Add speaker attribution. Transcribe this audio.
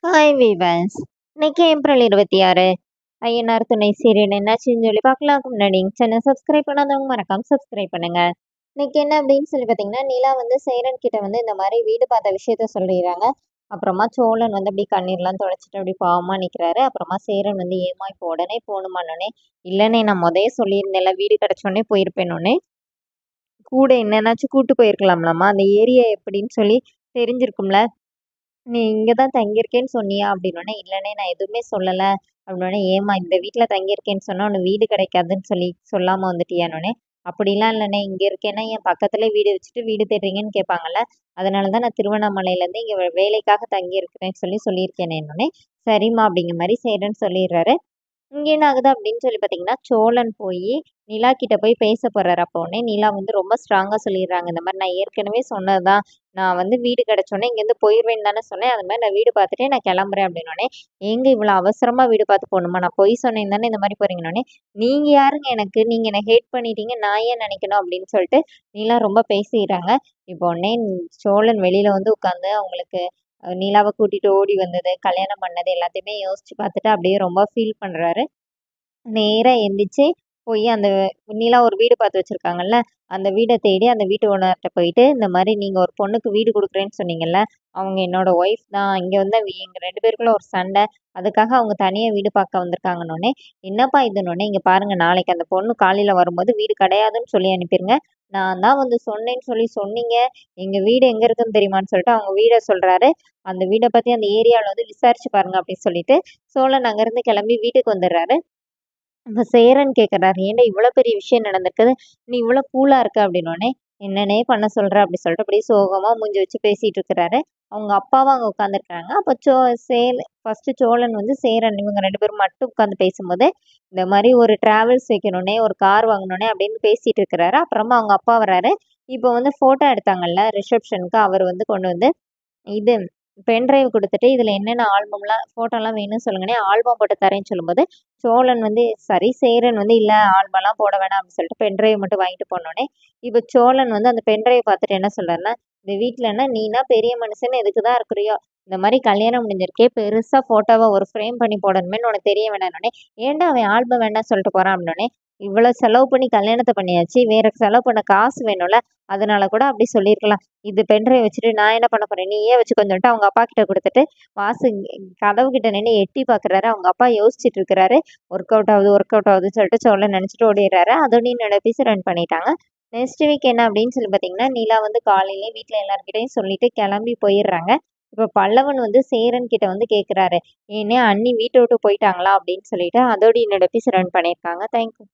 Speaker 1: Hi viewers. இன்னைக்கு April 26 Ayyanar Thunai serial என்னாச்சுன்னு சொல்லி பார்க்கலாம்க்கு முன்னாடி சேனல் சப்ஸ்கிரைப் பண்ணாதவங்க மறக்காம சப்ஸ்கிரைப் பண்ணுங்க. இன்னைக்கு என்ன அப்படின்னு சொல்லி பார்த்தீங்கன்னா, நிலா வந்து சேரன் கிட்ட வந்து இந்த மாதிரி வீடு பார்த்த விஷயத்த சொல்லிடுறாங்க. அப்புறமா சோழன் வந்து அப்படி கண்ணீர்லாம் தொடச்சிட்டு அப்படி பாவமா நிற்கிறாரு. அப்புறமா சேரன் வந்து ஏமா இப்போ உடனே போகணுமானோடனே, இல்லைன்னே நான் முதைய சொல்லியிருந்தேன்ல வீடு கிடைச்சோடனே போயிருப்பேனோடனே கூட என்னன்னாச்சும் கூட்டு போயிருக்கலாம்லாமா, அந்த ஏரியா எப்படின்னு சொல்லி தெரிஞ்சிருக்கும்ல. நீ இங்க தான் தங்கியிருக்கேன்னு சொன்னியா? அப்படின்னோனே, இல்லண்ணே நான் எதுவுமே சொல்லல. அப்படின்னோனே, ஏம்மா இந்த வீட்ல தங்கியிருக்கேன்னு சொன்னா உனக்கு வீடு கிடைக்காதுன்னு சொல்லி சொல்லாம வந்துட்டியான்னோனே, அப்படிலாம் இல்லண்ணே. இங்க இருக்கேன்னா என் பக்கத்துல வீடு வச்சுட்டு வீடு தேடுறீங்கன்னு கேட்பாங்கல்ல. அதனால தான் நான் திருவண்ணாமலையிலேருந்து இங்க வேலைக்காக தங்கியிருக்கிறேன்னு சொல்லி சொல்லியிருக்கேனேன்னோனே, சரிம்மா அப்படிங்கிற மாரி சேரன்னு சொல்லிடுறாரு. இங்க என்ன ஆகுது அப்படின்னு சொல்லி பார்த்தீங்கன்னா, சோழன் போயி நிலா கிட்ட போய் பேச போறாரு. அப்போ உடனே நிலா வந்து ரொம்ப ஸ்ட்ராங்கா சொல்லிடுறாங்க. இந்த மாரி நான் ஏற்கனவே சொன்னது தான். நான் வந்து வீடு கிடைச்சோனே இங்கேருந்து போயிருவேன்னு தானே சொன்னேன். அது மாரி நான் வீடு பார்த்துட்டே நான் கிளம்புறேன் அப்படின்னோனே, ஏங்க இவ்வளோ அவசரமா வீடு பார்த்து போணுமா? நான் பொய் சொன்னேன் தானே இந்த மாரி போறீங்கன்னோனே, நீங்க யாருங்க எனக்கு? நீங்க என்ன ஹேட் பண்ணிட்டீங்க. நான் ஏன் நினைக்கணும் அப்படின்னு சொல்லிட்டு நிலா ரொம்ப பேசிடுறாங்க. இப்போ உடனே சோழன் வெளியில வந்து உட்காந்து அவங்களுக்கு நிலாவ கூட்டிட்டு ஓடி வந்தது, கல்யாணம் பண்ணது எல்லாத்தையுமே யோசிச்சு பார்த்துட்டு அப்படியே ரொம்ப ஃபீல் பண்றாரு. நேரா எந்திரிச்சு போய் அந்த நிலா ஒரு வீடு பார்த்து வச்சிருக்காங்கல்ல, அந்த வீட தேடி அந்த வீட்டு ஓனர்ட்ட போயிட்டு, இந்த மாரி நீங்க ஒரு பொண்ணுக்கு வீடு குடுக்குறேன்னு சொன்னீங்கல்ல, அவங்க என்னோட ஒய்ஃப் தான். இங்க வந்து எங்க 2 பேருக்குள்ள ஒரு சண்டை. அதுக்காக அவங்க தனியா வீடு பார்க்க வந்திருக்காங்கன்னோனே, என்னப்பா இதுன்னோனே, இங்க பாருங்க நாளைக்கு அந்த பொண்ணு காலையில வரும்போது வீடு கிடையாதுன்னு சொல்லி அனுப்பிருங்க. நான் தான் வந்து சொன்னேன்னு சொல்லி சொன்னீங்க. எங்க வீடு எங்க இருக்குன்னு தெரியுமான்னு சொல்லிட்டு அவங்க வீட சொல்றாரு. அந்த வீட பத்தி அந்த ஏரியாவுல வந்து விசாரிச்சு பாருங்க அப்படின்னு சொல்லிட்டு, சோழன் அங்கருந்து கிளம்பி வீட்டுக்கு வந்துடுறாரு. அப்ப சேரன் கேட்குறாரு, "ஏன்டா இவ்வளோ பெரிய விஷயம் நடந்திருக்குது. நீ இவ்வளோ கூலா இருக்க?" அப்படின்னோனே, "என்னண்ணே பண்ண சொல்ற?" அப்படி சொல்லிட்டு அப்படியே சோகமா மூஞ்சி வச்சு பேசிட்டு இருக்கிறாரு. அவங்க அப்பாவும் அங்க உட்காந்துருக்காங்க. அப்ப ஃபர்ஸ்ட்டு சோழன் வந்து சேரன் இவங்க 2 பேரும் மட்டும் உட்காந்து பேசும்போது, இந்த மாரி ஒரு டிராவல்ஸ் வைக்கணும்னே, ஒரு கார் வாங்கணும்னே அப்படின்னு பேசிட்டு இருக்கிறாரு. அப்புறமா அவங்க அப்பா வராரு. இப்போ வந்து ஃபோட்டோ எடுத்தாங்கல்ல ரிசப்ஷனுக்கு, அவர் வந்து கொண்டு வந்து இது பென் டிரைவ் குடுத்துட்டு, "இதுல என்னென்ன ஆல்பம்லாம் ஃபோட்டோலாம் வேணும்னு சொல்லுங்கண்ணே, ஆல்பம் போட்டு தரேன்னு" சொல்லும்போது, சோழன் வந்து சேரன் வந்து, "இல்ல ஆல்பம்லாம் போட வேணாம்" அப்படின்னு சொல்லிட்டு பென் டிரைவ் மட்டும் வாங்கிட்டு போனோனே, இப்ப சோழன் வந்து அந்த பென் டிரைவ் பார்த்துட்டு என்ன சொல்றாருன்னா, "இந்த வீட்லன்னா நீனா பெரிய மனுஷன்னு எதுக்கு தான் இருக்கிறியோ? இந்த மாரி கல்யாணம் முடிஞ்சிருக்கே, பெருசா ஃபோட்டோவ ஒரு ஃப்ரேம் பண்ணி போடணுமேன்னு உனக்கு தெரிய வேணான்னோனே, ஏன்டா அவன் ஆல்பம் வேண்டாம்னு சொல்லிட்டு போறான்?" அப்படின்னோனே, "இவ்வளோ செலவு பண்ணி கல்யாணத்த பண்ணியாச்சு, வேற செலவு பண்ண காசு வேணும்ல, அதனால கூட அப்படி சொல்லியிருக்கலாம். இது பென்ட்ரைவ் வச்சுட்டு நான் என்ன பண்ண போறேன்? நீயே வச்சுக்கோன்னு சொல்லிட்டு அவங்க அப்பா கிட்ட குடுத்துட்டு, வாசல் கதவு கிட்ட நின்னு எட்டி பார்க்குறாரு. அவங்க அப்பா யோசிச்சுட்டு இருக்கிறாரு. ஒர்க் அவுட் ஆகுது, ஒர்க் அவுட் ஆகுதுன்னு சொல்லிட்டு சோழன் நெனச்சுட்டு ஓடிர்றாரு. அதோட என்னோட எபிசோட் ரன் பண்ணிட்டாங்க. நெக்ஸ்ட் வீக் என்ன அப்படின்னு சொல்லி பார்த்தீங்கன்னா, நிலா வந்து காலையிலேயே வீட்ல எல்லார்கிட்டயும் சொல்லிட்டு கிளம்பி போயிர்றாங்க. இப்ப பல்லவன் வந்து சேரன் கிட்ட வந்து கேட்குறாரு. "ஏன்னே அண்ணி வீட்ட விட்டு போயிட்டாங்களா?" அப்படின்னு சொல்லிட்டு. அதோட என்னோட எபிசோட் ரன் பண்ணியிருக்காங்க. Thank you.